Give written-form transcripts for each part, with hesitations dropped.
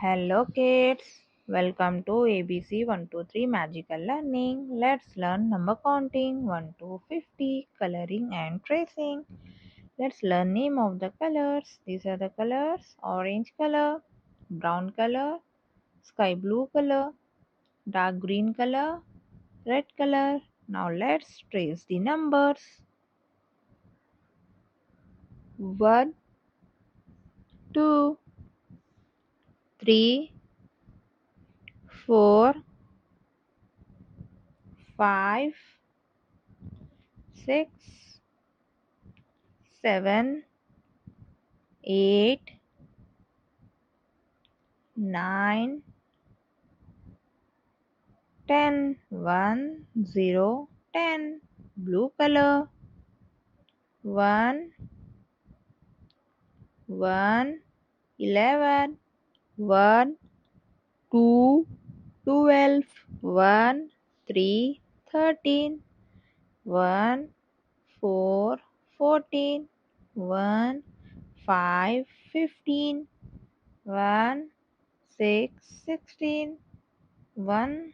Hello kids, welcome to ABC 123 Magical Learning. Let's learn number counting 1 to 50, coloring and tracing. Let's learn name of the colors. These are the colors: orange color, brown color, sky blue color, dark green color, red color. Now let's trace the numbers. 1, 2, 3, 4, 5, 6, 7, 8, 9, 10. 1, 0, 10. Blue color. 1, 1, 11. 1, 2, 12. 1, 3, 13. 1, 4, 14. 1, 5, 15. 1, 6, 16. 1,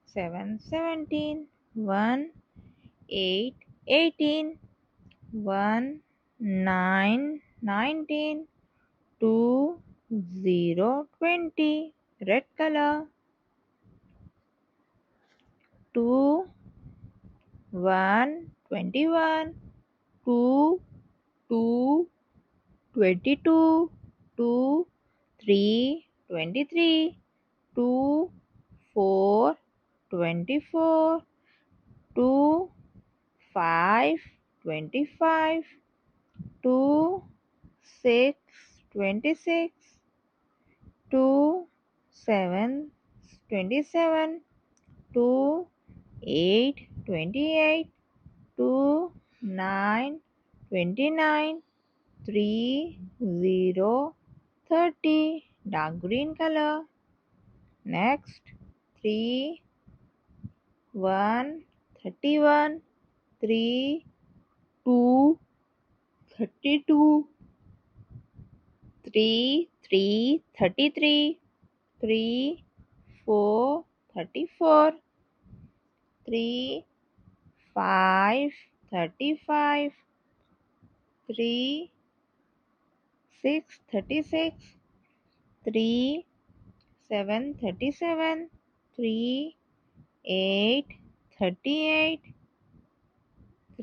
7, 17. 1, 8, 18. 1, 9, 19. 2, 0, 20. Red color. 2, 1, 21. 2, 2, 22. 2, 3, 23. 2, 4, 24. 2, 5, 25. 2, 6, 26. 2, 7, 27. 2, 8, 28. 2, 9, 29. 3, 0, 30. Dark green color. Next, 3, 1, 31. 3, 2, 32. 3, 3, 33. 3, 4, 34. 3, 5, 35. 3, 6, 36. 3, 7, 37. 3, 8, 38.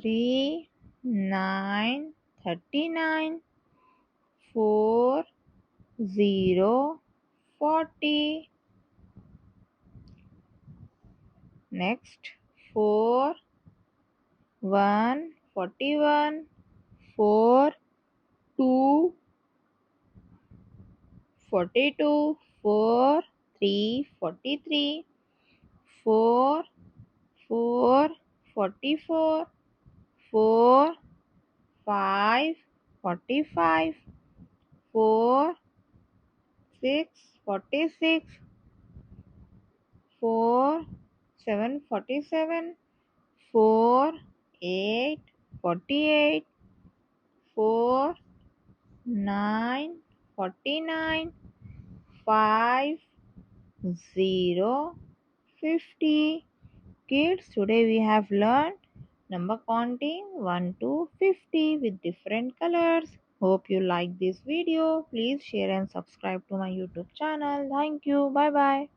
3, 9, 39. 4, 0, 40. Next, 4, 1, 41. 4, 2, 42. 4, 3, 43. 4, 4, 44. 4, 5, 45. 4, 6, 46. 4, 7, 47. 4, 8, 48. 4, 9, 49. 5, 0, 50. Kids, today we have learned number counting 1 to 50 with different colors. Hope you like this video. Please share and subscribe to my YouTube channel. Thank you. Bye bye.